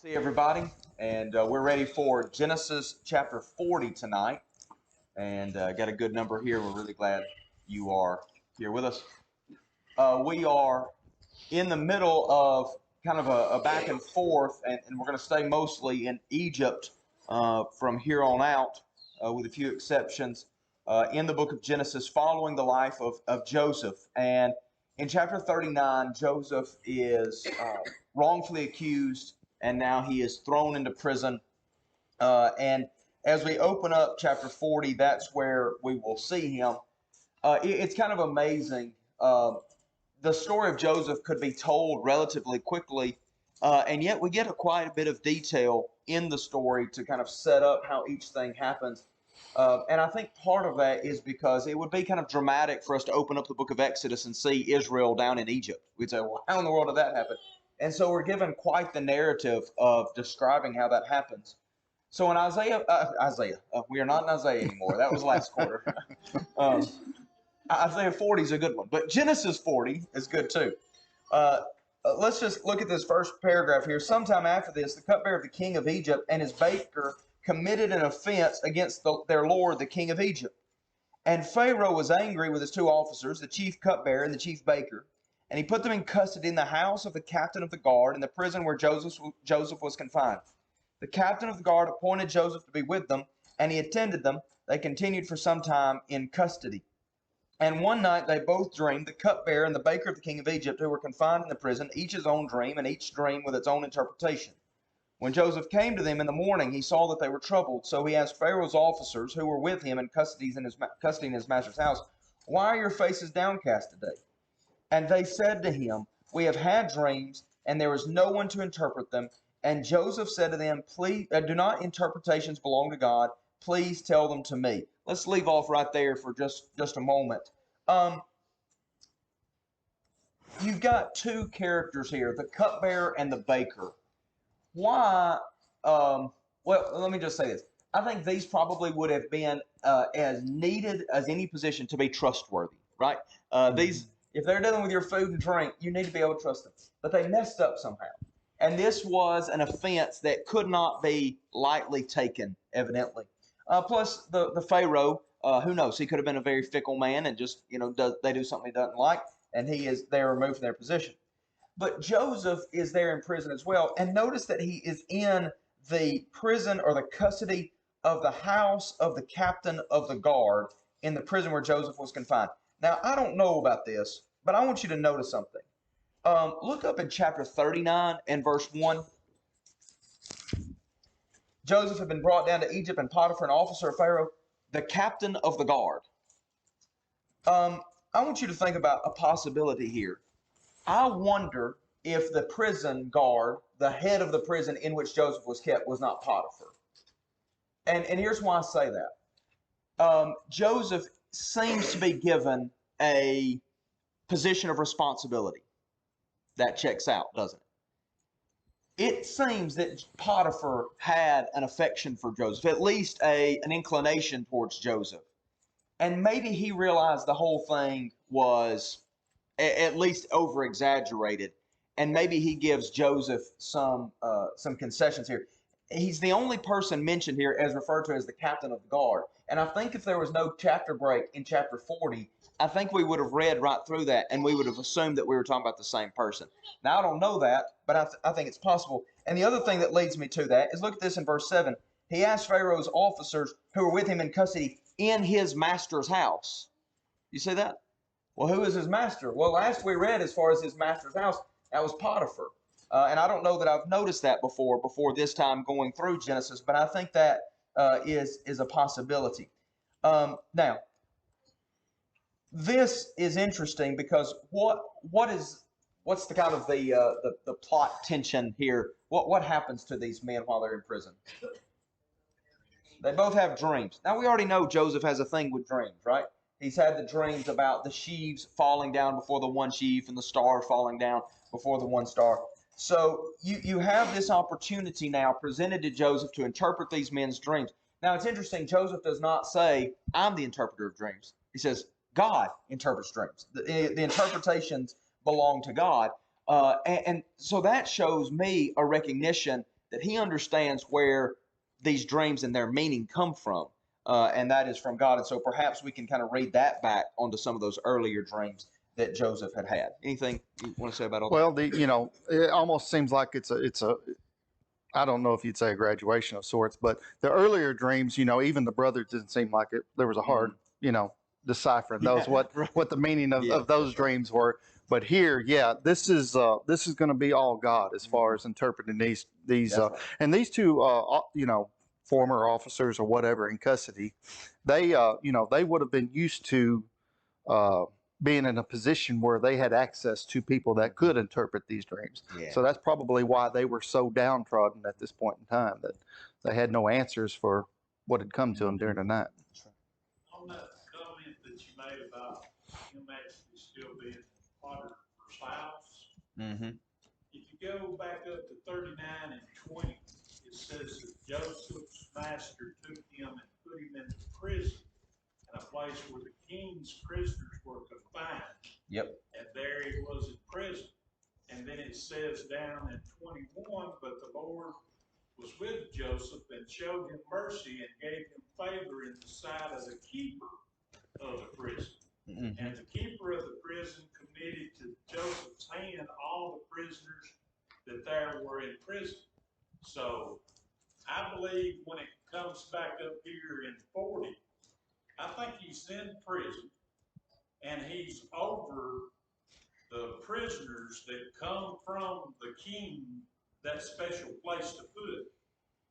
See everybody, and we're ready for Genesis chapter 40 tonight, and got a good number here. We're really glad you are here with us. We are in the middle of kind of a back and forth, and we're going to stay mostly in Egypt from here on out, with a few exceptions, in the book of Genesis, following the life of Joseph. And in chapter 39, Joseph is wrongfully accused, and now he is thrown into prison. And as we open up chapter 40, that's where we will see him. It's kind of amazing. The story of Joseph could be told relatively quickly, and yet we get quite a bit of detail in the story to kind of set up how each thing happens. And I think part of that is because it would be kind of dramatic for us to open up the book of Exodus and see Israel down in Egypt. We'd say, well, how in the world did that happen? And so we're given quite the narrative of describing how that happens. So in Isaiah, we are not in Isaiah anymore. That was last quarter. um, Isaiah 40 is a good one, but Genesis 40 is good too. Let's just look at this first paragraph here. Sometime after this, the cupbearer of the king of Egypt and his baker committed an offense against their lord, the king of Egypt. And Pharaoh was angry with his two officers, the chief cupbearer and the chief baker, and he put them in custody in the house of the captain of the guard in the prison where Joseph was confined. The captain of the guard appointed Joseph to be with them, and he attended them. They continued for some time in custody. And one night they both dreamed, the cupbearer and the baker of the king of Egypt, who were confined in the prison, each his own dream, and each dream with its own interpretation. When Joseph came to them in the morning, he saw that they were troubled. So he asked Pharaoh's officers, who were with him in custody in his master's house, "Why are your faces downcast today?" And they said to him, "We have had dreams, and there is no one to interpret them." And Joseph said to them, "Please, do not interpretations belong to God? Please tell them to me." Let's leave off right there for just a moment. You've got two characters here, the cupbearer and the baker. Why? Well, let me just say this. I think these probably would have been as needed as any position to be trustworthy, right? These, if they're dealing with your food and drink, you need to be able to trust them. But they messed up somehow. And this was an offense that could not be lightly taken, evidently. Plus, the Pharaoh, who knows? He could have been a very fickle man and just, they do something he doesn't like, and they're removed from their position. But Joseph is there in prison as well. And notice that he is in the prison or the custody of the house of the captain of the guard in the prison where Joseph was confined. Now, I don't know about this, but I want you to notice something. Look up in chapter 39 and verse 1. Joseph had been brought down to Egypt, and Potiphar, an officer of Pharaoh, the captain of the guard. I want you to think about a possibility here. I wonder if the prison guard, the head of the prison in which Joseph was kept, was not Potiphar. And here's why I say that. Joseph seems to be given a position of responsibility. That checks out, doesn't it? It seems that Potiphar had an affection for Joseph, at least an inclination towards Joseph. And maybe he realized the whole thing was at least over exaggerated, and maybe he gives Joseph some concessions here. He's the only person mentioned here as referred to as the captain of the guard. And I think if there was no chapter break in chapter 40, I think we would have read right through that and we would have assumed that we were talking about the same person. Now, I don't know that, but I think it's possible. And the other thing that leads me to that is look at this in verse 7. He asked Pharaoh's officers who were with him in custody in his master's house. You see that? Well, who is his master? Well, last we read, as far as his master's house, that was Potiphar. And I don't know that I've noticed that before this time going through Genesis, but I think that is a possibility. Now, this is interesting because what's the kind of the plot tension here? What happens to these men while they're in prison? They both have dreams. Now, we already know Joseph has a thing with dreams, right? He's had the dreams about the sheaves falling down before the one sheaf and the star falling down before the one star. So you have this opportunity now presented to Joseph to interpret these men's dreams. Now, it's interesting. Joseph does not say, "I'm the interpreter of dreams." He says, "God interprets dreams." The interpretations belong to God. And so that shows me a recognition that he understands where these dreams and their meaning come from, and that is from God. And so perhaps we can kind of read that back onto some of those earlier dreams that Joseph had had. Anything you want to say about all Well, that? it almost seems like it's a I don't know if you'd say a graduation of sorts, but the earlier dreams, even the brothers didn't seem like it. There was a hard, deciphering those what the meaning of those dreams were. But here, yeah, this is going to be all God as far as interpreting these Right. and these two former officers or whatever in custody, they would have been used to uh, being in a position where they had access to people that could interpret these dreams. Yeah. So that's probably why they were so downtrodden at this point in time, that they had no answers for what had come to them during the night. On that comment that you made about him actually still being Potiphar's house, Mm-hmm. if you go back up to 39 and 20, it says that Joseph's master took him and put him into prison, in a place where the king's prisoners were confined. Yep. And there he was in prison. And then it says down in 21, but the Lord was with Joseph and showed him mercy and gave him favor in the sight of the keeper of the prison. Mm-hmm. And the keeper of the prison committed to Joseph's hand all the prisoners that there were in prison. So I believe when it comes back up here in 40, I think he's in prison and he's over the prisoners that come from the king, that special place to put.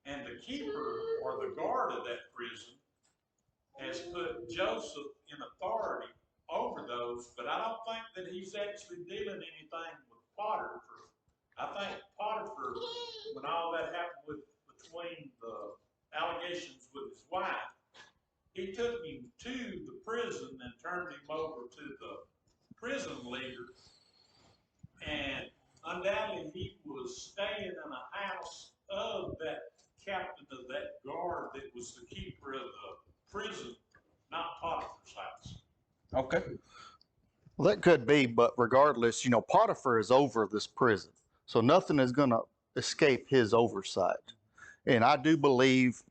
And the keeper or the guard of that prison has put Joseph in authority over those, but I don't think that he's actually dealing anything with Potiphar. I think Potiphar, when all that happened between the allegations with his wife, he took him to the prison and turned him over to the prison leader. And undoubtedly he was staying in a house of that captain of that guard that was the keeper of the prison, not Potiphar's house. Okay. Well, that could be, but regardless, Potiphar is over this prison, so nothing is going to escape his oversight. And I do believe,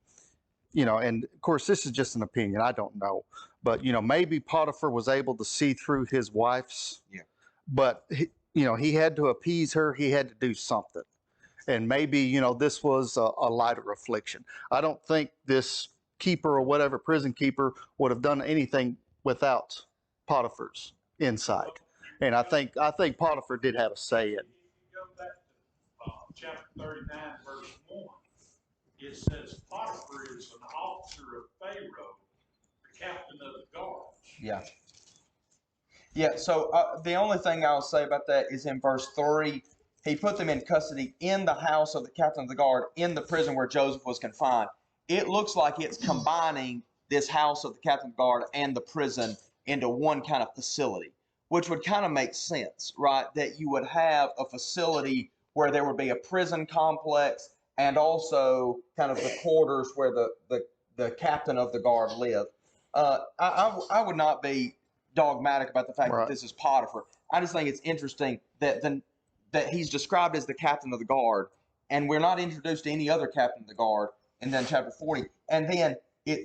and of course, this is just an opinion. I don't know, but maybe Potiphar was able to see through his wife's. Yeah. But he had to appease her. He had to do something, and maybe this was a lighter affliction. I don't think this keeper or whatever prison keeper would have done anything without Potiphar's insight. And I think Potiphar did have a say in. If you go back to chapter 39, verse 1, it says Potiphar is an officer of Pharaoh, the captain of the guards. Yeah. Yeah, so the only thing I'll say about that is in verse 3, he put them in custody in the house of the captain of the guard in the prison where Joseph was confined. It looks like it's combining this house of the captain of the guard and the prison into one kind of facility, which would kind of make sense, right? That you would have a facility where there would be a prison complex and also kind of the quarters where the captain of the guard lived. I would not be dogmatic about the fact that this is Potiphar. I just think it's interesting that he's described as the captain of the guard, and we're not introduced to any other captain of the guard in then chapter 40. And then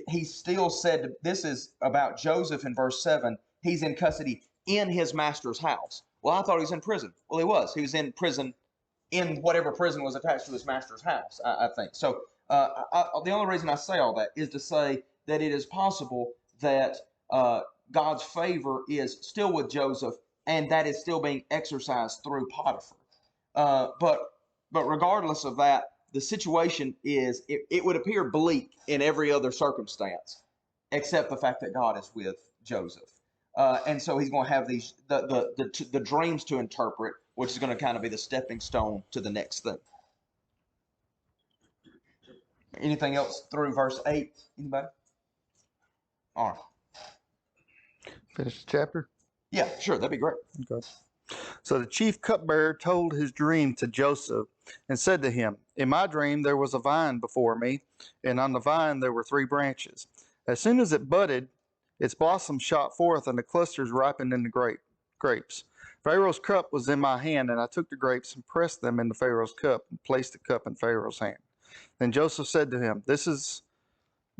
he still said, this is about Joseph in verse 7, he's in custody in his master's house. Well, I thought he was in prison. Well, he was. He was in prison in whatever prison was attached to his master's house, I think. So the only reason I say all that is to say that it is possible that God's favor is still with Joseph, and that is still being exercised through Potiphar. But regardless of that, the situation is, it would appear bleak in every other circumstance, except the fact that God is with Joseph. And so he's going to have the dreams to interpret, which is going to kind of be the stepping stone to the next thing. Anything else through verse 8? Anybody? All right. Finish the chapter? Yeah, sure. That'd be great. Okay. So the chief cupbearer told his dream to Joseph and said to him, in my dream there was a vine before me, and on the vine there were 3 branches. As soon as it budded, its blossoms shot forth, and the clusters ripened in the grape. grapes. Pharaoh's cup was in my hand, and I took the grapes and pressed them into Pharaoh's cup and placed the cup in Pharaoh's hand. Then Joseph said to him, This is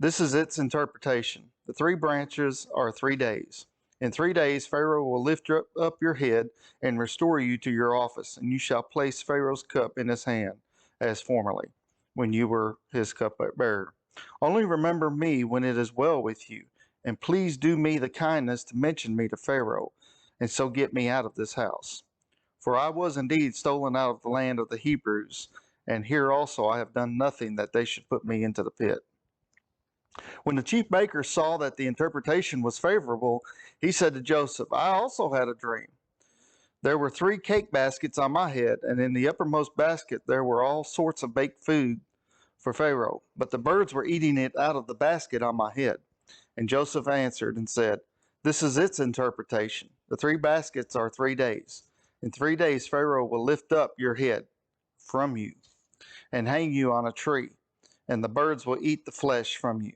its interpretation. The 3 branches are 3 days. In 3 days, Pharaoh will lift up your head and restore you to your office, and you shall place Pharaoh's cup in his hand as formerly, when you were his cupbearer. Only remember me when it is well with you, and please do me the kindness to mention me to Pharaoh, and so get me out of this house. For I was indeed stolen out of the land of the Hebrews, and here also I have done nothing that they should put me into the pit. When the chief baker saw that the interpretation was favorable, he said to Joseph, I also had a dream. There were 3 cake baskets on my head, and in the uppermost basket there were all sorts of baked food for Pharaoh, but the birds were eating it out of the basket on my head. And Joseph answered and said, This is its interpretation. The 3 baskets are 3 days. In 3 days Pharaoh will lift up your head from you and hang you on a tree, and the birds will eat the flesh from you.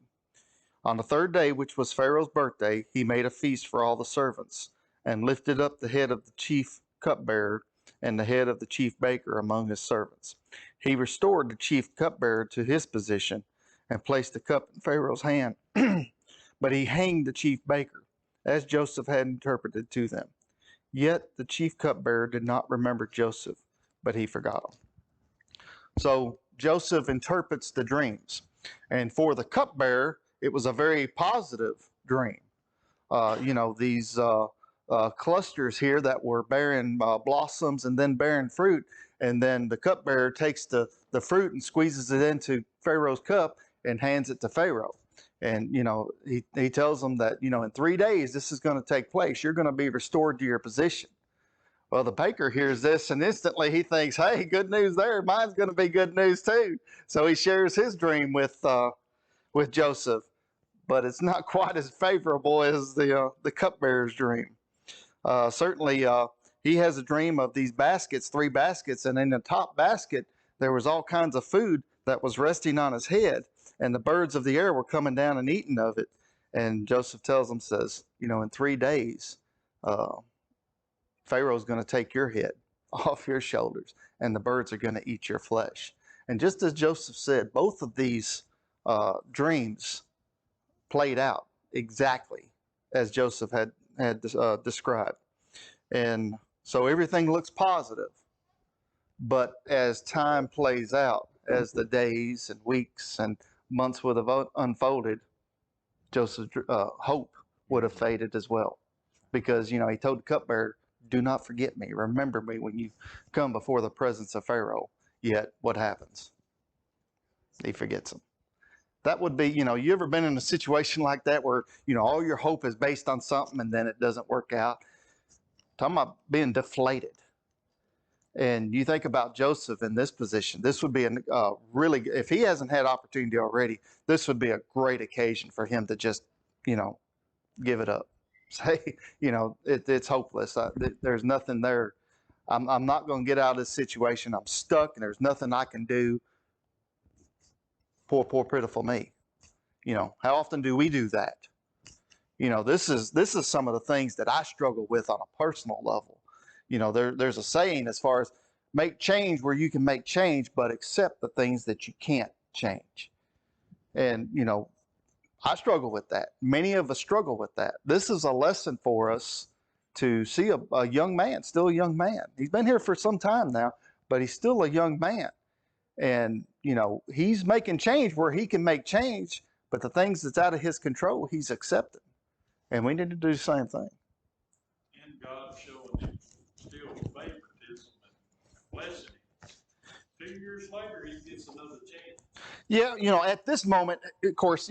On the 3rd day, which was Pharaoh's birthday, he made a feast for all the servants, and lifted up the head of the chief cupbearer and the head of the chief baker among his servants. He restored the chief cupbearer to his position and placed the cup in Pharaoh's hand. But he hanged the chief baker, as Joseph had interpreted to them. Yet the chief cupbearer did not remember Joseph, but he forgot him. So Joseph interprets the dreams. And for the cupbearer, it was a very positive dream. These clusters here that were bearing blossoms and then bearing fruit. And then the cupbearer takes the fruit and squeezes it into Pharaoh's cup and hands it to Pharaoh. And, he tells them that, in 3 days, this is going to take place. You're going to be restored to your position. Well, the baker hears this and instantly he thinks, hey, good news there. Mine's going to be good news too. So he shares his dream with Joseph, but it's not quite as favorable as the cupbearer's dream. Certainly, he has a dream of these baskets, 3 baskets, and in the top basket, there was all kinds of food that was resting on his head, and the birds of the air were coming down and eating of it. And Joseph tells him, says, in 3 days, Pharaoh's going to take your head off your shoulders, and the birds are going to eat your flesh. And just as Joseph said, both of these dreams played out exactly as Joseph had described. And so everything looks positive. But as time plays out, as the days and weeks and months would have unfolded, Joseph's hope would have faded as well. Because, he told the cupbearer, do not forget me. Remember me when you come before the presence of Pharaoh. Yet, what happens? He forgets him. That would be, you ever been in a situation like that where, all your hope is based on something and then it doesn't work out? Talking about being deflated. And you think about Joseph in this position, this would be a really, if he hasn't had opportunity already, this would be a great occasion for him to just, give it up. Say, it's hopeless. There's nothing there. I'm not going to get out of this situation. I'm stuck and there's nothing I can do. Poor, pitiful me. How often do we do that? This is some of the things that I struggle with on a personal level. There's a saying as far as make change where you can make change, but accept the things that you can't change. And, I struggle with that. Many of us struggle with that. This is a lesson for us to see a young man, still a young man. He's been here for some time now, but he's still a young man. And, he's making change where he can make change, but the things that's out of his control, he's accepting. And we need to do the same thing. And God showing him still favoritism and blessing him. 2 years later, he gets another chance. Yeah, at this moment, of course,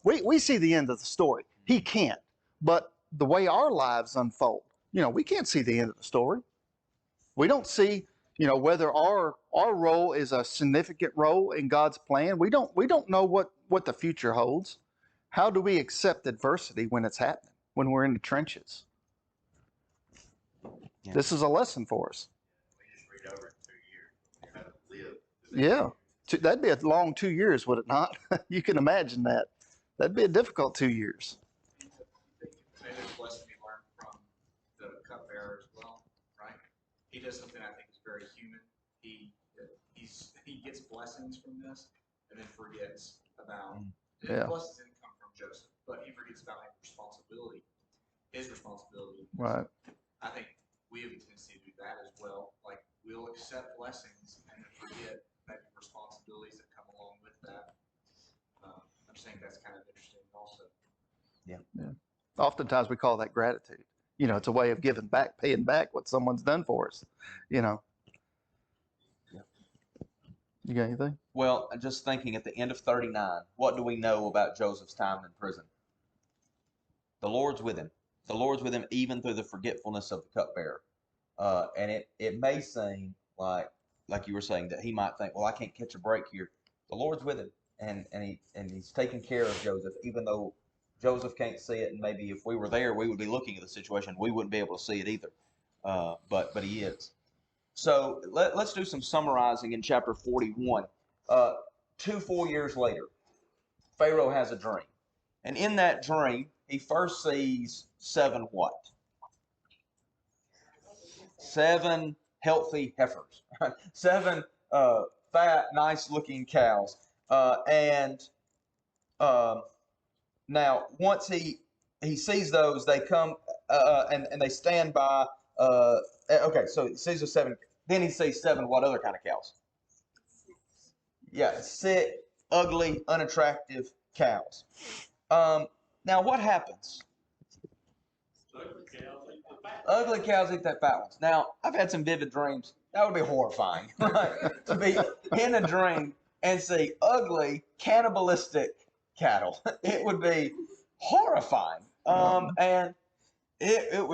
we see the end of the story. He can't. But the way our lives unfold, we can't see the end of the story. We don't see, whether our role is a significant role in God's plan. We don't know what the future holds. How do we accept adversity when it's happening, when we're in the trenches? Yeah. This is a lesson for us. We just read over in 2 years. How to live. Yeah. That'd be a long 2 years, would it not? You can imagine that. That'd be a difficult 2 years. Maybe this lesson we learned from the cupbearer cupbearer as well, right? He does something I think is very human. He gets blessings from this and then forgets about Yeah. blessings didn't come from Joseph, but he forgets about his responsibility. Right. I think we have a tendency to do that as well. Like we'll accept blessings and then forget maybe responsibilities that come along with that. I'm just saying that's kind of interesting also. Oftentimes we call that gratitude. You know, it's a way of giving back, paying back what someone's done for us. You know. Yeah. You got anything? Well, just thinking at the end of 39, what do we know about Joseph's time in prison? The Lord's with him. The Lord's with him even through the forgetfulness of the cupbearer. And it may seem like you were saying, that he might think, well, I can't catch a break here. The Lord's with him, and he's taking care of Joseph, even though Joseph can't see it, and maybe if we were there, we would be looking at the situation. We wouldn't be able to see it either. But he is. So let's do some summarizing in chapter 41. 2 full years later, Pharaoh has a dream. And in that dream, he first sees 7 what? 7 healthy heifers. 7 fat, nice-looking cows. Now, once he sees those, they come and they stand by. Okay, so he sees the 7. Then he sees 7 what other kind of cows? Yeah, sick, ugly, unattractive cows. Now, what happens? Ugly cows eat that fat ones. Now, I've had some vivid dreams. That would be horrifying, right? To be in a dream and see ugly, cannibalistic cattle. It would be horrifying. And it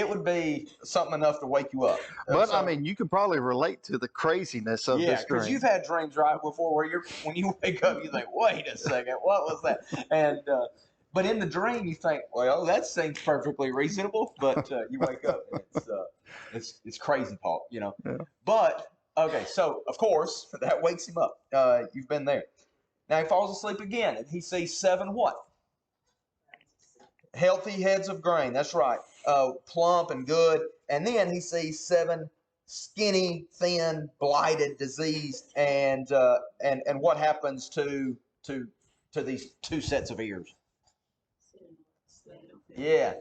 would be something enough to wake you up. But So, I mean, you can probably relate to the craziness of this because dream. you've had dreams right before where when you wake up, you think, wait a second, what was that? And but in the dream, you think, well, that seems perfectly reasonable. But you wake up and it's crazy, Paul. You know. Yeah. But okay, so of course that wakes him up. You've been there. Now he falls asleep again, and he sees 7 what? Healthy heads of grain. That's right. Plump and good. And then he sees 7 skinny, thin, blighted, diseased, and what happens to these 2 sets of ears? Yeah,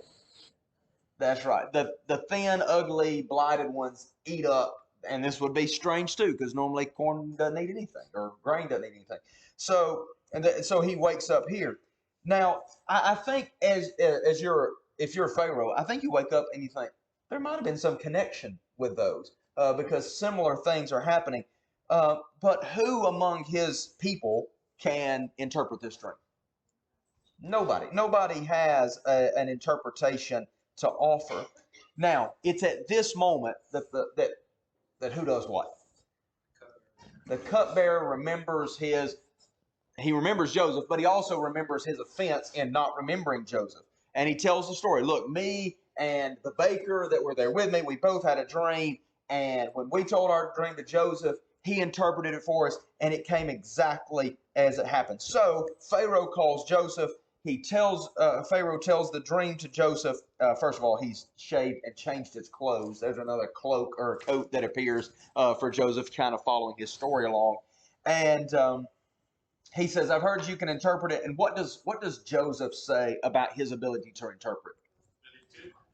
that's right. The thin, ugly, blighted ones eat up, and this would be strange too, because normally corn doesn't eat anything or grain doesn't eat anything. So so he wakes up here. Now I think if you're Pharaoh, I think you wake up and you think there might have been some connection with those because similar things are happening. But who among his people can interpret this dream? Nobody. Nobody has an interpretation to offer. Now, it's at this moment that who does what? The cupbearer remembers he remembers Joseph, but he also remembers his offense in not remembering Joseph. And he tells the story. Look, me and the baker that were there with me, we both had a dream. And when we told our dream to Joseph, he interpreted it for us, and it came exactly as it happened. So Pharaoh calls Joseph. Pharaoh tells the dream to Joseph. First of all, he's shaved and changed his clothes. There's another cloak or a coat that appears for Joseph, kind of following his story along. And he says, "I've heard you can interpret it." And what does Joseph say about his ability to interpret?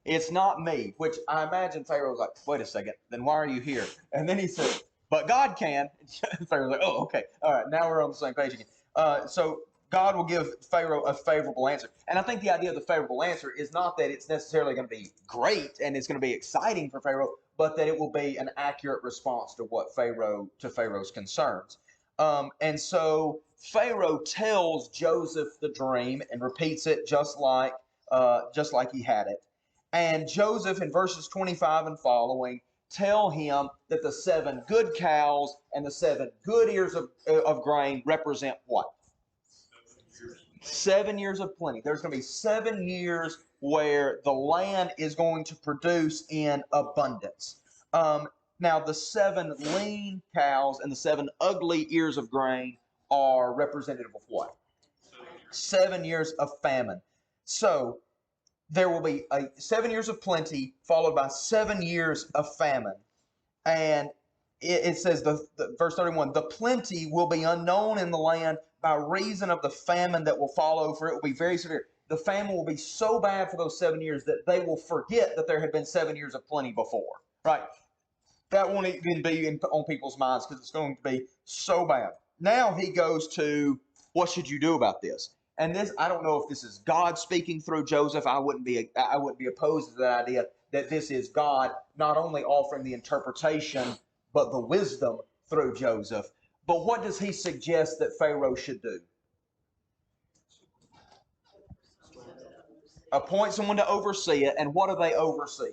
It's not me, which I imagine Pharaoh's like, wait a second, then why are you here? And then he says, but God can. And Pharaoh's like, oh, okay. All right, now we're on the same page again. So God will give Pharaoh a favorable answer. And I think the idea of the favorable answer is not that it's necessarily going to be great and it's going to be exciting for Pharaoh, but that it will be an accurate response to Pharaoh's concerns. And so Pharaoh tells Joseph the dream and repeats it just like he had it. And Joseph, in verses 25 and following, tell him that the 7 good cows and the 7 good ears of grain represent what? 7 years of plenty. There's going to be 7 years where the land is going to produce in abundance. Now, the 7 lean cows and the 7 ugly ears of grain are representative of what? 7 years of famine. So, there will be 7 years of plenty followed by 7 years of famine. And it says, verse 31, the plenty will be unknown in the land by reason of the famine that will follow, for it will be very severe. The famine will be so bad for those 7 years that they will forget that there had been 7 years of plenty before. Right? That won't even be on people's minds because it's going to be so bad. Now he goes to, what should you do about this? And this, I don't know if this is God speaking through Joseph. I wouldn't be opposed to that idea that this is God not only offering the interpretation, but the wisdom through Joseph. But what does he suggest that Pharaoh should do? Appoint someone to oversee it. And what do they oversee?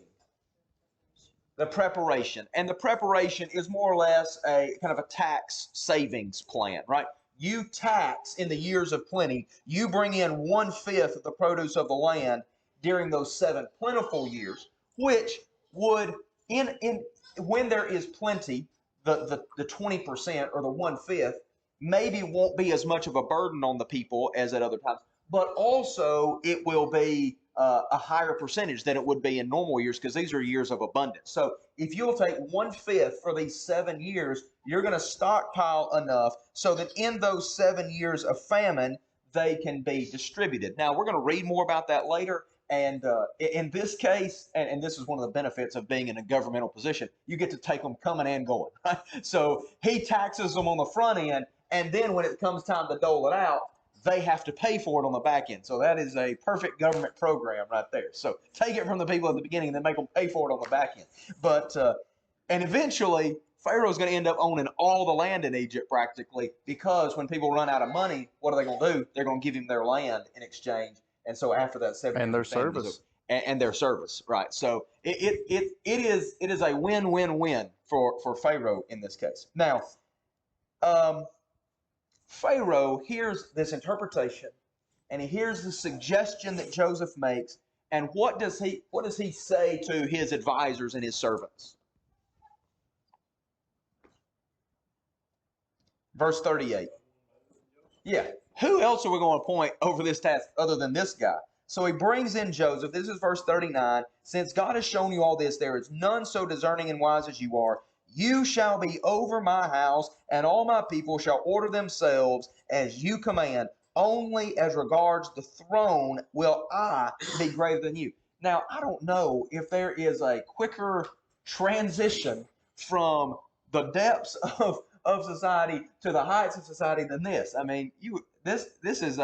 The preparation. And the preparation is more or less a kind of a tax savings plan, right? You tax in the years of plenty. You bring in 1/5 of the produce of the land during those 7 plentiful years, which would, when there is plenty, the 20% or the 1/5 maybe won't be as much of a burden on the people as at other times, but also it will be a higher percentage than it would be in normal years because these are years of abundance. So if you'll take 1/5 for these 7 years, you're going to stockpile enough so that in those 7 years of famine, they can be distributed. Now, we're going to read more about that later. And in this case, and this is one of the benefits of being in a governmental position, you get to take them coming and going. Right? So he taxes them on the front end, and then when it comes time to dole it out, they have to pay for it on the back end. So that is a perfect government program right there. So take it from the people at the beginning and then make them pay for it on the back end. But and eventually, Pharaoh's going to end up owning all the land in Egypt practically, because when people run out of money, what are they going to do? They're going to give him their land in exchange. And so after that 7 years, And their service. And their service, right? So it is a win-win-win for Pharaoh in this case. Now, Pharaoh hears this interpretation, and he hears the suggestion that Joseph makes, and what does he say to his advisors and his servants? Verse 38. Yeah. Who else are we going to appoint over this task other than this guy? So he brings in Joseph. This is verse 39. Since God has shown you all this, there is none so discerning and wise as you are. You shall be over my house, and all my people shall order themselves as you command. Only as regards the throne will I be greater than you. Now, I don't know if there is a quicker transition from the depths of society to the heights of society than this. I mean, this is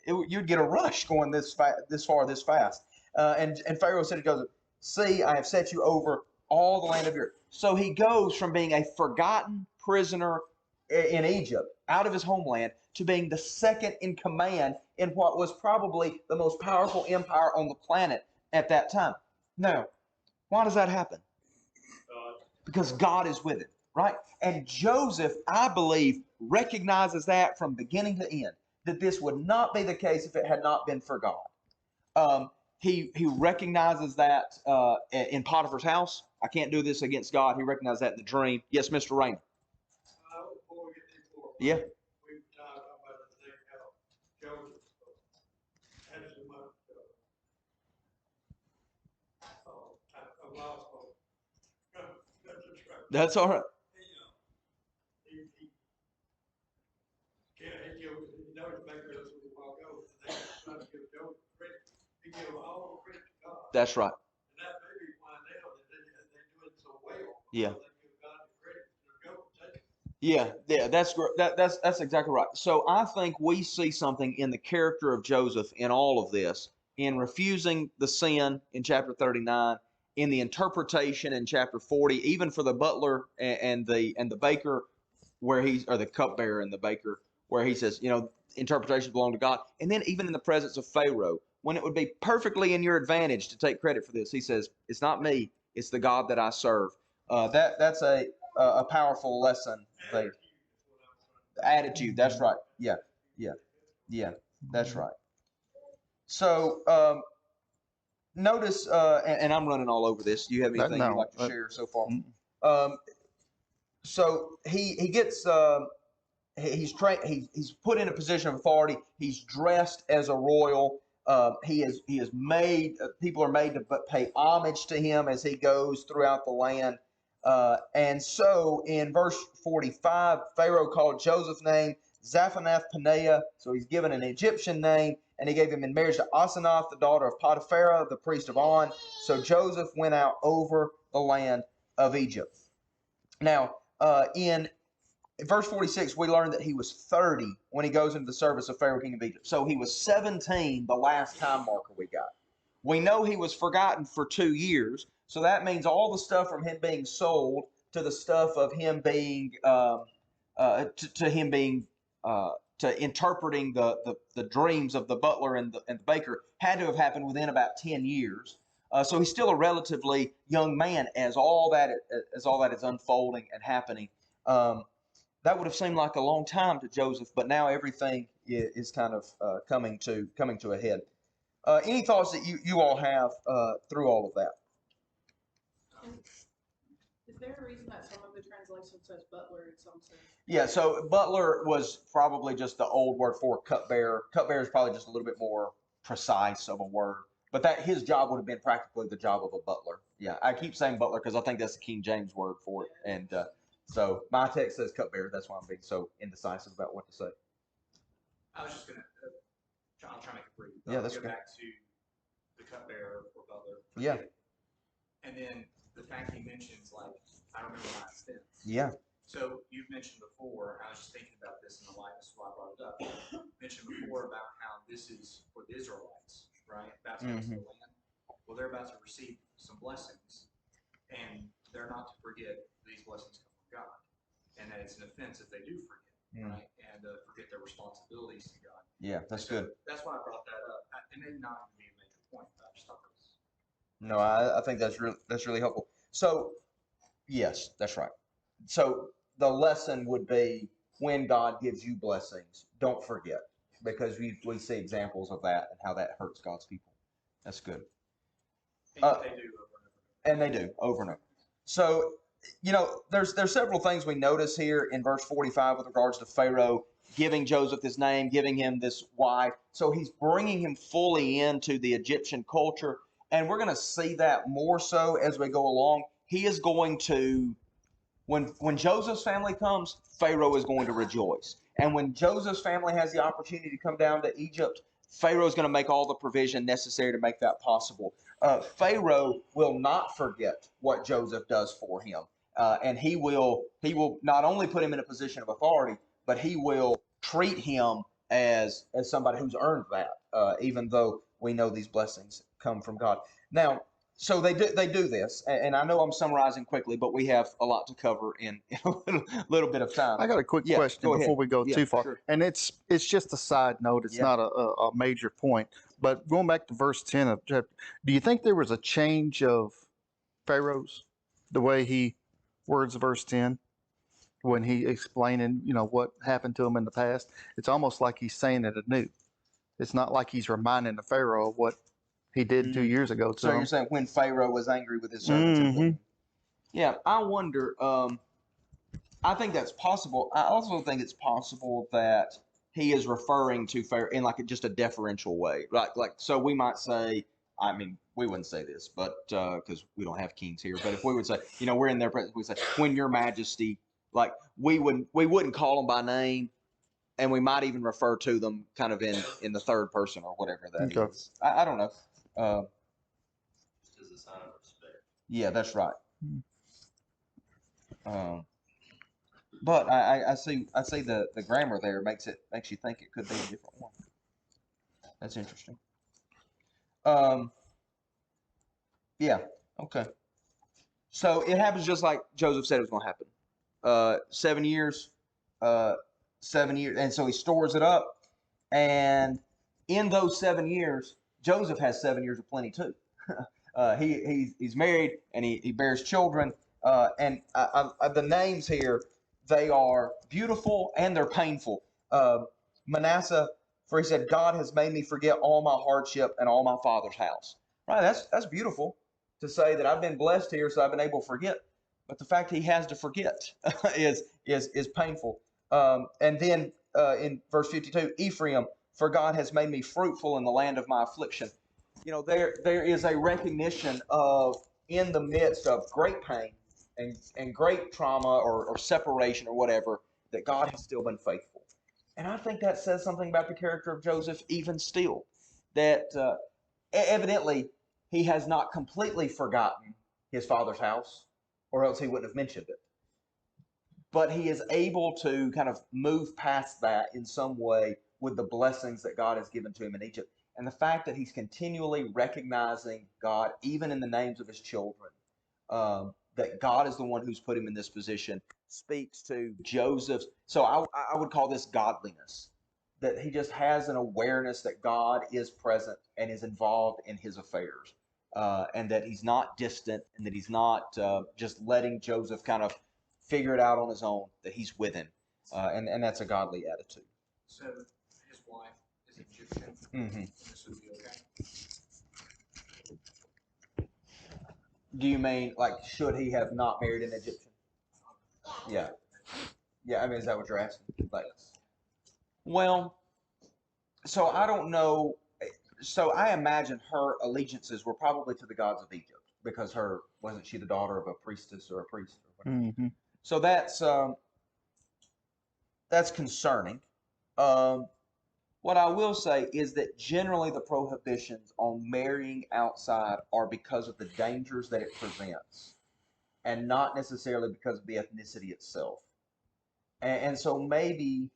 you'd get a rush going this far this fast. And Pharaoh said to Joseph, "See, I have set you over all the land of Europe." So he goes from being a forgotten prisoner in Egypt, out of his homeland, to being the second in command in what was probably the most powerful empire on the planet at that time. Now, why does that happen? Because God is with him, right? And Joseph, I believe, recognizes that from beginning to end, that this would not be the case if it had not been for God. He recognizes that in Potiphar's house. I can't do this against God. He recognized that in the dream. Yes, Mr. Raymond. Before we get too far, Yeah. we've talked about the thing how Joseph had so much. I lost hope. That's all right. He knows maybe that's what we walk over. They try to give Joseph credit. He gives all the credit to God. That's right. And that may be why now that they do it so well. Yeah. They give God the credit. They're going to take it. Yeah, that's exactly right. So I think we see something in the character of Joseph in all of this, in refusing the sin in chapter 39, in the interpretation in chapter 40, even for the butler and the baker, or the cupbearer and the baker, where he says, interpretations belong to God. And then even in the presence of Pharaoh, when it would be perfectly in your advantage to take credit for this, he says, it's not me, it's the God that I serve. That's a powerful lesson there. Attitude, that's right. Yeah, that's right. So notice, and I'm running all over this. Do you have anything you'd like to share so far? So he gets he's put in a position of authority. He's dressed as a royal. He is made. People are made to pay homage to him as he goes throughout the land. And so in verse 45, Pharaoh called Joseph's name Zaphanath Paneah. So he's given an Egyptian name, and he gave him in marriage to Asenath, the daughter of Potiphera, the priest of On. So Joseph went out over the land of Egypt. Now, in verse 46, we learn that he was 30 when he goes into the service of Pharaoh, king of Egypt. So he was 17 the last time marker we got. We know he was forgotten for 2 years. So that means all the stuff from him being sold to the stuff of him being, to interpreting the dreams of the butler and the baker had to have happened within about 10 years. So he's still a relatively young man as all that is unfolding and happening. That would have seemed like a long time to Joseph, but now everything is kind of coming to a head. Any thoughts that you all have through all of that? Is there a reason that some of the translations says butler and some says? Yeah, so butler was probably just the old word for cupbearer. Cupbearer is probably just a little bit more precise of a word, but that his job would have been practically the job of a butler. Yeah, I keep saying butler because I think that's the King James word for it, and so my text says cupbearer. That's why I'm being so indecisive about what to say. I was just gonna, I'll try to make it brief. Yeah, that's go good. back to the cupbearer or butler. Yeah. And then the fact he mentions, like, I remember my stint. Yeah. So you've mentioned before, I was just thinking about this in the light, that's why I brought it up. Mentioned before about how this is for the Israelites, right? About to go to the land. Well, they're about to receive some blessings, and they're not to forget these blessings come from God, and that it's an offense if they do forget, right? And forget their responsibilities to God. Yeah, that's So good. that's why I brought that up. It may not even be a major point, but I just thought it was. No, I think that's really helpful. So, yes, that's right. So the lesson would be when God gives you blessings, don't forget, because we see examples of that and how that hurts God's people. That's good. And they do over and over. And they do over and over. So, there's several things we notice here in verse 45 with regards to Pharaoh giving Joseph his name, giving him this wife. So he's bringing him fully into the Egyptian culture. And we're going to see that more so as we go along. He is going to, when Joseph's family comes, Pharaoh is going to rejoice. And when Joseph's family has the opportunity to come down to Egypt, Pharaoh is going to make all the provision necessary to make that possible. Pharaoh will not forget what Joseph does for him. And he will not only put him in a position of authority, but he will treat him as somebody who's earned that, even though we know these blessings come from God. Now, so they do this, and I know I'm summarizing quickly, but we have a lot to cover in a little bit of time. I got a quick Yeah, question go ahead. before we go Yeah, too far, sure. and it's just a side note. It's Yeah. not a major point. But going back to verse 10 of chapter, do you think there was a change of Pharaoh's, the way he words verse 10 when he explaining what happened to him in the past? It's almost like he's saying it anew. It's not like he's reminding the Pharaoh of what he did 2 years ago to So him. you're saying when Pharaoh was angry with his servants? Mhm. Yeah, I wonder. I think that's possible. I also think it's possible that he is referring to Pharaoh in like just a deferential way, right? Like, so we might say, I mean, we wouldn't say this, but because we don't have kings here. But if we would say, we're in their presence, we say, when your majesty, like we wouldn't call them by name, and we might even refer to them kind of in the third person or whatever that Okay. is. I don't know. Just as a sign of respect. Yeah, that's right. But I see the grammar there makes you think it could be a different one. That's interesting. Yeah. Okay. So it happens just like Joseph said it was going to happen. 7 years. 7 years, and so he stores it up. And in those 7 years, Joseph has 7 years of plenty too. He's married and he bears children. And the names here, they are beautiful and they're painful. Manasseh, for he said, God has made me forget all my hardship and all my father's house. Right, that's beautiful to say that I've been blessed here, so I've been able to forget. But the fact he has to forget is painful. And then in verse 52, Ephraim, for God has made me fruitful in the land of my affliction. You know, there is a recognition of, in the midst of great pain and great trauma or separation or whatever, that God has still been faithful. And I think that says something about the character of Joseph even still, that evidently he has not completely forgotten his father's house, or else he wouldn't have mentioned it. But he is able to kind of move past that in some way with the blessings that God has given to him in Egypt. And the fact that he's continually recognizing God, even in the names of his children, that God is the one who's put him in this position, speaks to Joseph's. So I would call this godliness, that he just has an awareness that God is present and is involved in his affairs, and that he's not distant, and that he's not just letting Joseph kind of figure it out on his own, that he's with him. And that's a godly attitude. So his wife is Egyptian. Mm-hmm. This would be okay. Do you mean, like, should he have not married an Egyptian? Yeah. Yeah, I mean, is that what you're asking? Like, well, so I don't know. So I imagine her allegiances were probably to the gods of Egypt, because wasn't she the daughter of a priestess or a priest or whatever? Mm-hmm. So that's concerning. What I will say is that generally the prohibitions on marrying outside are because of the dangers that it presents, and not necessarily because of the ethnicity itself. And so maybe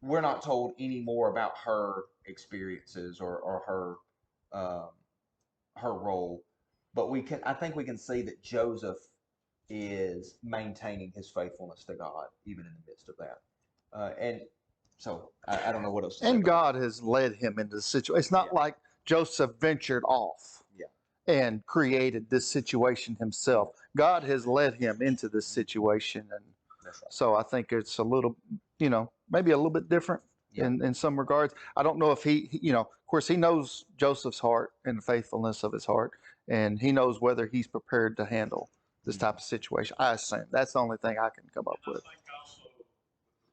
we're not told any more about her experiences or her role, but I think we can see that Joseph is maintaining his faithfulness to God even in the midst of that. And so I don't know what else to say And about God has led him into the situation. It's not like Joseph ventured off and created this situation himself. God has led him into this situation. And That's right. so I think it's a little, maybe a little bit different in some regards. I don't know if of course, he knows Joseph's heart and the faithfulness of his heart, and he knows whether he's prepared to handle this type of situation. I assume that's the only thing I can come up And with. I think also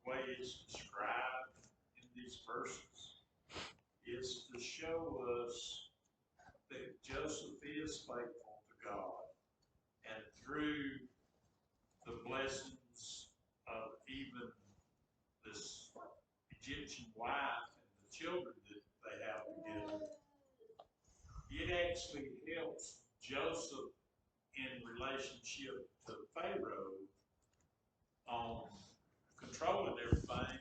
the way it's described in these verses is to show us that Joseph is faithful to God, and through the blessings of even this Egyptian wife and the children that they have together, it actually helps Joseph in relationship to Pharaoh on controlling everything,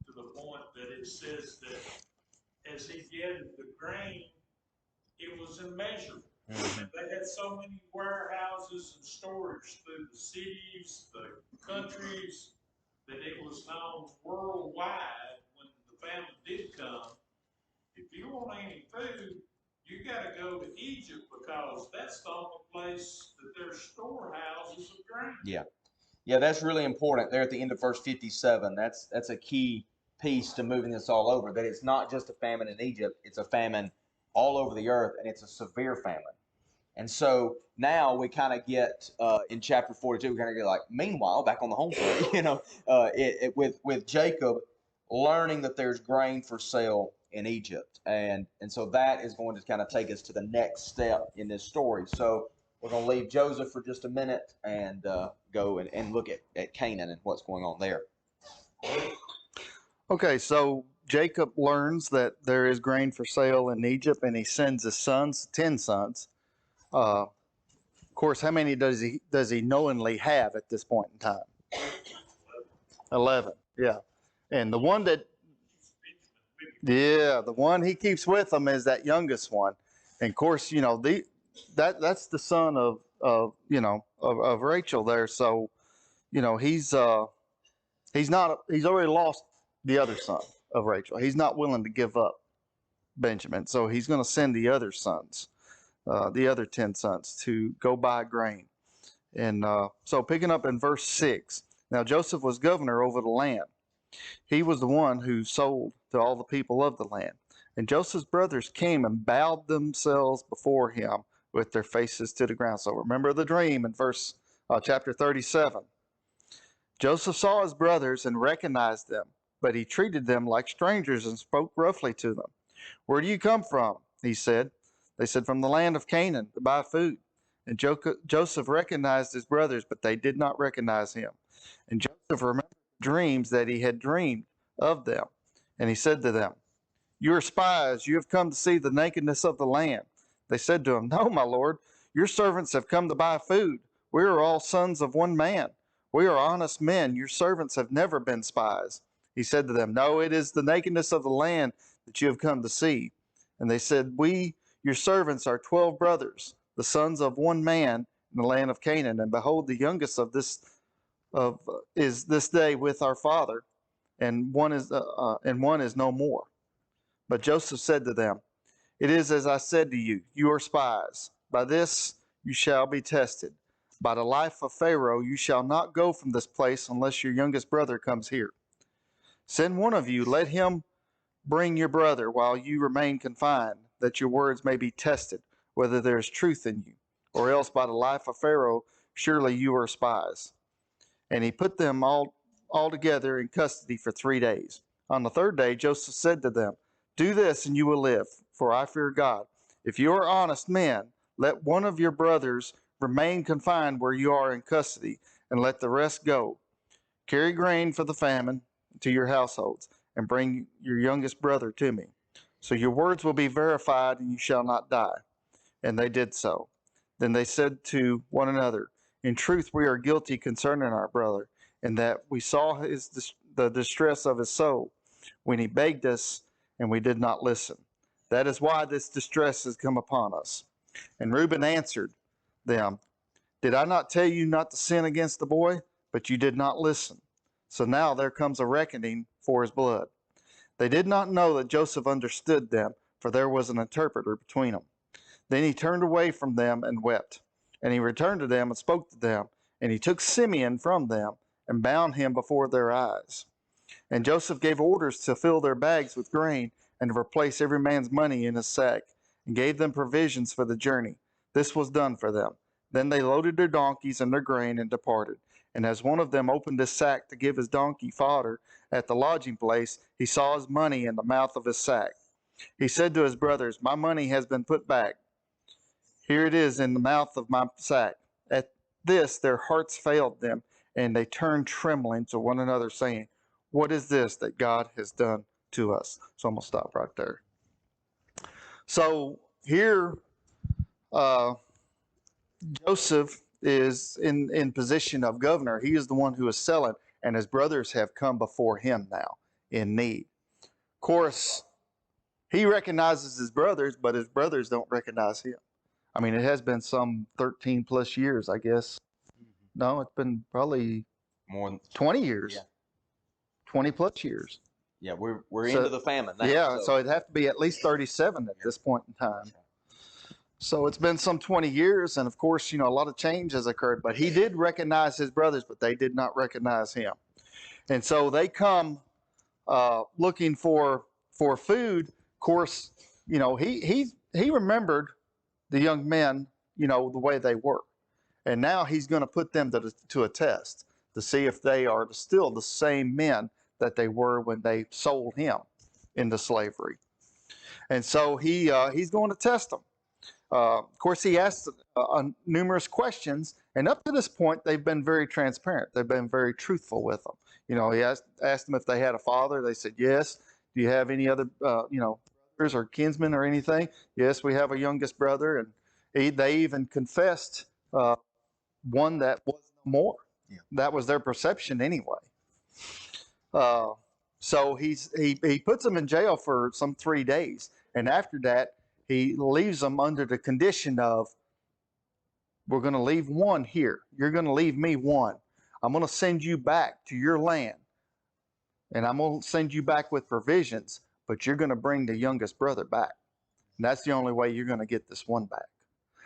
to the point that it says that as he gathered the grain, it was immeasurable. They had so many warehouses and storage through the cities, the countries, that it was known worldwide when the famine did come. If you want any food, you got to go to Egypt, because that's the only place that there's storehouses of grain. Yeah, that's really important there at the end of verse 57. That's a key piece to moving this all over, that it's not just a famine in Egypt, it's a famine all over the earth, and it's a severe famine. And so now we kind of get in chapter 42, we kind of get like, meanwhile, back on the home front, with Jacob learning that there's grain for sale in Egypt. And so that is going to kind of take us to the next step in this story. So we're going to leave Joseph for just a minute and go and look at Canaan and what's going on there. Okay, so Jacob learns that there is grain for sale in Egypt, and he sends his sons, 10 sons. Of course, how many does he knowingly have at this point in time? 11. Yeah, and the one the one he keeps with him is that youngest one, and of course, that's the son of Rachel there. So, he's already lost the other son of Rachel. He's not willing to give up Benjamin, so he's going to send the other sons, the other 10 sons, to go buy grain. And so picking up in verse 6, now Joseph was governor over the land. He was the one who sold to all the people of the land. And Joseph's brothers came and bowed themselves before him with their faces to the ground. So remember the dream in chapter 37. Joseph saw his brothers and recognized them, but he treated them like strangers and spoke roughly to them. Where do you come from? He said. They said, from the land of Canaan to buy food. And Joseph recognized his brothers, but they did not recognize him. And Joseph remembered the dreams that he had dreamed of them. And he said to them, you are spies. You have come to see the nakedness of the land. They said to him, no, my lord. Your servants have come to buy food. We are all sons of one man. We are honest men. Your servants have never been spies. He said to them, no, it is the nakedness of the land that you have come to see. And they said, we, your servants, are 12 brothers, the sons of one man in the land of Canaan. And behold, the youngest of this is this day with our father, and one is no more. But Joseph said to them, it is as I said to you, you are spies. By this you shall be tested. By the life of Pharaoh, you shall not go from this place unless your youngest brother comes here. Send one of you, let him bring your brother while you remain confined, that your words may be tested, whether there is truth in you. Or else by the life of Pharaoh, surely you are spies. And he put them all together in custody for 3 days. On the third day, Joseph said to them, do this and you will live, for I fear God. If you are honest men, let one of your brothers remain confined where you are in custody, and let the rest go. Carry grain for the famine to your households, and bring your youngest brother to me. So your words will be verified, and you shall not die. And they did so. Then they said to one another, in truth, we are guilty concerning our brother, in that we saw the distress of his soul when he begged us, and we did not listen. That is why this distress has come upon us. And Reuben answered them, did I not tell you not to sin against the boy? But you did not listen. So now there comes a reckoning for his blood. They did not know that Joseph understood them, for there was an interpreter between them. Then he turned away from them and wept. And he returned to them and spoke to them. And he took Simeon from them and bound him before their eyes. And Joseph gave orders to fill their bags with grain and to replace every man's money in his sack, and gave them provisions for the journey. This was done for them. Then they loaded their donkeys and their grain and departed. And as one of them opened his sack to give his donkey fodder at the lodging place, he saw his money in the mouth of his sack. He said to his brothers, my money has been put back. Here it is in the mouth of my sack. At this their hearts failed them, and they turned trembling to one another, saying, what is this that God has done to us? So I'm going to stop right there. So here, Joseph is in position of governor. He is the one who is selling, and his brothers have come before him now in need. Of course, he recognizes his brothers, but his brothers don't recognize him. I mean, it has been some 13 plus years, I guess. No, it's been probably More than 20 years. Yeah. 20 plus years. yeah, we're So- into the famine now. Yeah, so it'd have to be at least 37 at this point in time. So it's been some 20 years, and of course, you know, a lot of change has occurred, but he did recognize his brothers, but they did not recognize him. And so they come looking for food. Of course, you know, he remembered the young men, you know, the way they were. And now he's going to put them to a test to see if they are still the same men that they were when they sold him into slavery. And so he's going to test them. Of course, he asked numerous questions, and up to this point, they've been very transparent. They've been very truthful with them. You know, he asked them if they had a father. They said, yes. Do you have any other, you know, brothers or kinsmen or anything? Yes, we have a youngest brother. And they even confessed one that was no more. Yeah. That was their perception anyway. So he puts them in jail for some 3 days. And after that, he leaves them under the condition of, we're going to leave one here. You're going to leave me one. I'm going to send you back to your land. And I'm going to send you back with provisions, but you're going to bring the youngest brother back. And that's the only way you're going to get this one back.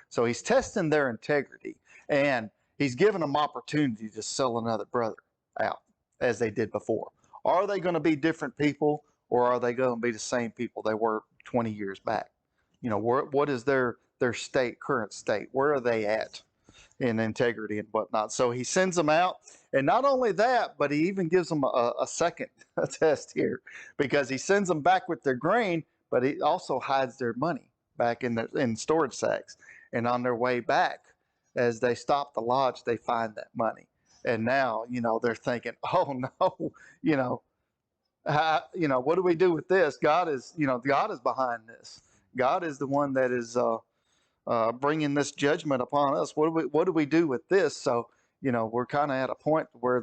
So he's testing their integrity, and he's giving them opportunity to sell another brother out as they did before. Are they going to be different people, or are they going to be the same people they were 20 years back? You know, what is their current state? Where are they at? in integrity and whatnot. So he sends them out. And not only that, but he even gives them a second test here, because he sends them back with their grain, but he also hides their money back in storage sacks. And on their way back, as they stop the lodge, they find that money. And now, they're thinking, oh no, what do we do with this? God is behind this. God is the one that is bringing this judgment upon us. What do we do with this? So, we're kind of at a point where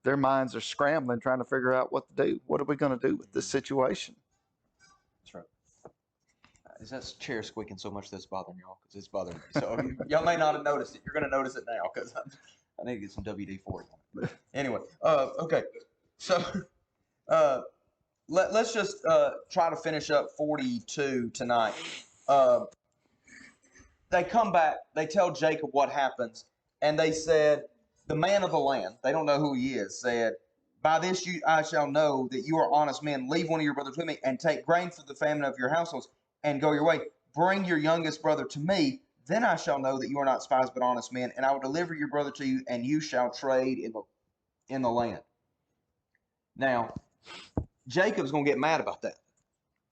their minds are scrambling, trying to figure out what to do. What are we going to do with this situation? That's right. Is that chair squeaking so much that's bothering y'all? Because it's bothering me. So y'all may not have noticed it. You're going to notice it now because I need to get some WD-40 on it. But anyway, okay. So let's just try to finish up 42 tonight. They come back. They tell Jacob what happens. And they said, the man of the land, they don't know who he is, said, by this I shall know that you are honest men. Leave one of your brothers with me and take grain for the famine of your households and go your way. Bring your youngest brother to me. Then I shall know that you are not spies but honest men, and I will deliver your brother to you, and you shall trade in the land. Now, Jacob's going to get mad about that.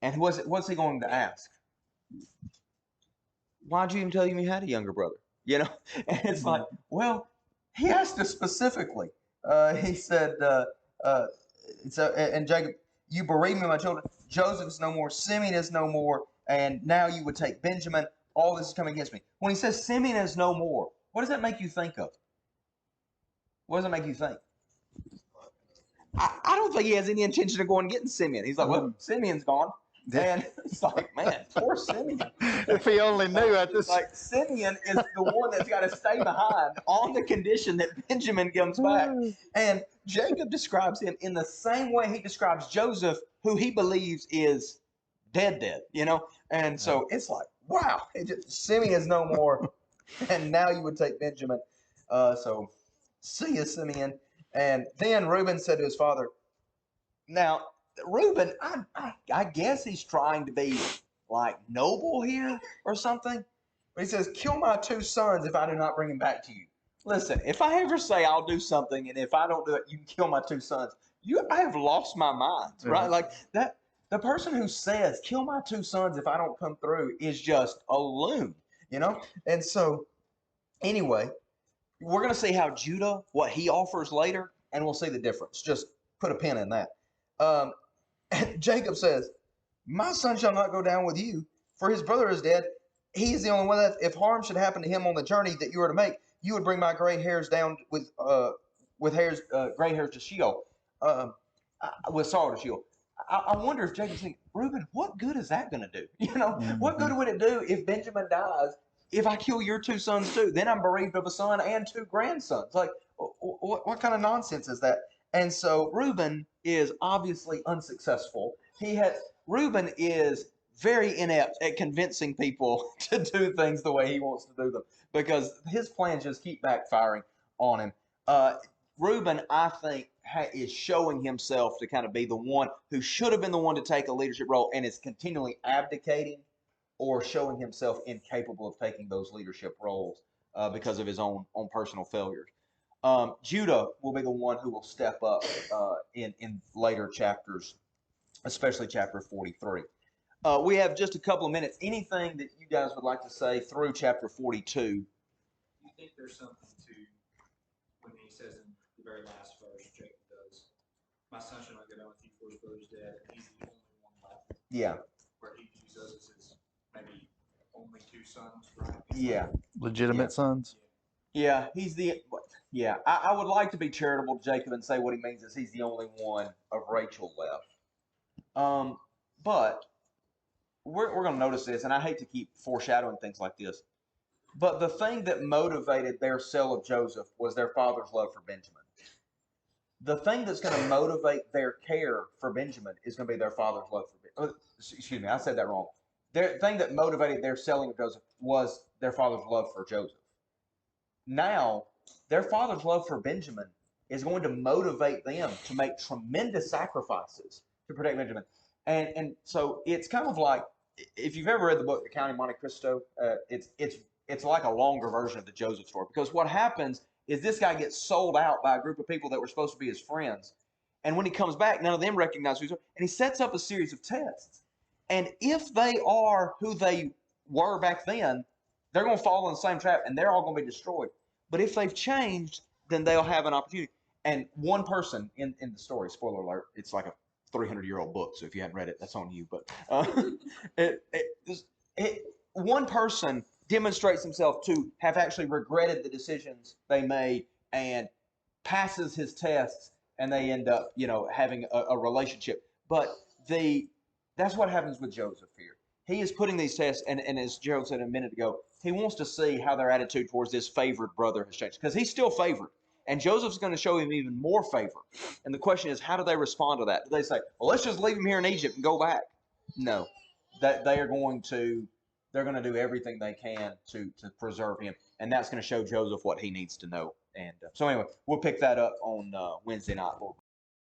And what's he going to ask? Why'd you even tell him you had a younger brother? And it's like, well, he asked us specifically. He said, and Jacob, you bereave me of my children. Joseph is no more. Simeon is no more. And now you would take Benjamin. All this is coming against me. When he says Simeon is no more, what does that make you think of? What does it make you think? I don't think he has any intention of going and getting Simeon. He's like, well, Simeon's gone. And it's like, man, poor Simeon. If he only knew at this. Like, Simeon is the one that's got to stay behind on the condition that Benjamin comes back. And Jacob describes him in the same way he describes Joseph, who he believes is dead, And so it's like, wow, Simeon is no more. And now you would take Benjamin. So see you, Simeon. And then Reuben said to his father, now, Reuben, I guess he's trying to be like noble here or something. But he says, kill my 2 sons if I do not bring him back to you. Listen, if I ever say I'll do something and if I don't do it, you can kill my 2 sons. I have lost my mind, right? Like that. The person who says, kill my 2 sons if I don't come through is just a loon, And so anyway, we're going to see how Judah, what he offers later, and we'll see the difference. Just put a pin in that. Jacob says, my son shall not go down with you, for his brother is dead. He is the only one that if harm should happen to him on the journey that you are to make, you would bring my gray hairs down with gray hairs to Sheol, with sorrow to Sheol. I wonder if Jacob's thinking, Reuben, what good is that going to do? What good would it do if Benjamin dies if I kill your 2 sons too? Then I'm bereaved of a son and 2 grandsons. Like, what kind of nonsense is that? And so Reuben is obviously unsuccessful. Reuben is very inept at convincing people to do things the way he wants to do them because his plans just keep backfiring on him. Reuben, I think, is showing himself to kind of be the one who should have been the one to take a leadership role and is continually abdicating or showing himself incapable of taking those leadership roles because of his own personal failures. Judah will be the one who will step up in later chapters, especially chapter 43. We have just a couple of minutes. Anything that you guys would like to say through chapter 42? You think there's something to when he says in the very last verse, Jacob does, my son shall not go down with you for his brother's dead, and he's the only one left. Yeah. Where he views us as his maybe only 2 sons, right? Yeah. Legitimate sons. Yeah, I would like to be charitable to Jacob and say what he means is he's the only one of Rachel left. But we're going to notice this, and I hate to keep foreshadowing things like this, but the thing that motivated their sale of Joseph was their father's love for Benjamin. The thing that's going to motivate their care for Benjamin is going to be their father's love for Benjamin. Excuse me, I said that wrong. The thing that motivated their selling of Joseph was their father's love for Joseph. Now, their father's love for Benjamin is going to motivate them to make tremendous sacrifices to protect Benjamin. And so it's kind of like, if you've ever read the book, The Count of Monte Cristo, it's it's like a longer version of the Joseph story, because what happens is this guy gets sold out by a group of people that were supposed to be his friends. And when he comes back, none of them recognize who he is. And he sets up a series of tests. And if they are who they were back then, they're going to fall in the same trap and they're all going to be destroyed. But if they've changed, then they'll have an opportunity. And one person in the story, spoiler alert, it's like a 300-year-old book. So if you haven't read it, that's on you. But one person demonstrates himself to have actually regretted the decisions they made and passes his tests, and they end up, having a relationship. But that's what happens with Joseph here. He is putting these tests, and as Gerald said a minute ago, he wants to see how their attitude towards this favored brother has changed, because he's still favored. And Joseph's going to show him even more favor. And the question is, how do they respond to that? Do they say, well, let's just leave him here in Egypt and go back? No. That they're going to do everything they can to preserve him. And that's going to show Joseph what he needs to know. And so anyway, we'll pick that up on Wednesday night, Lord.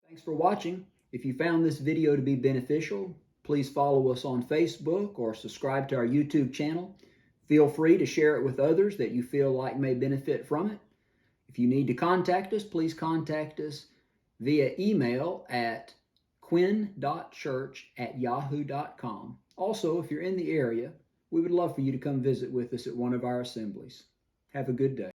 Thanks for watching. If you found this video to be beneficial, please follow us on Facebook or subscribe to our YouTube channel. Feel free to share it with others that you feel like may benefit from it. If you need to contact us, please contact us via email at quinn.church@yahoo.com. Also, if you're in the area, we would love for you to come visit with us at one of our assemblies. Have a good day.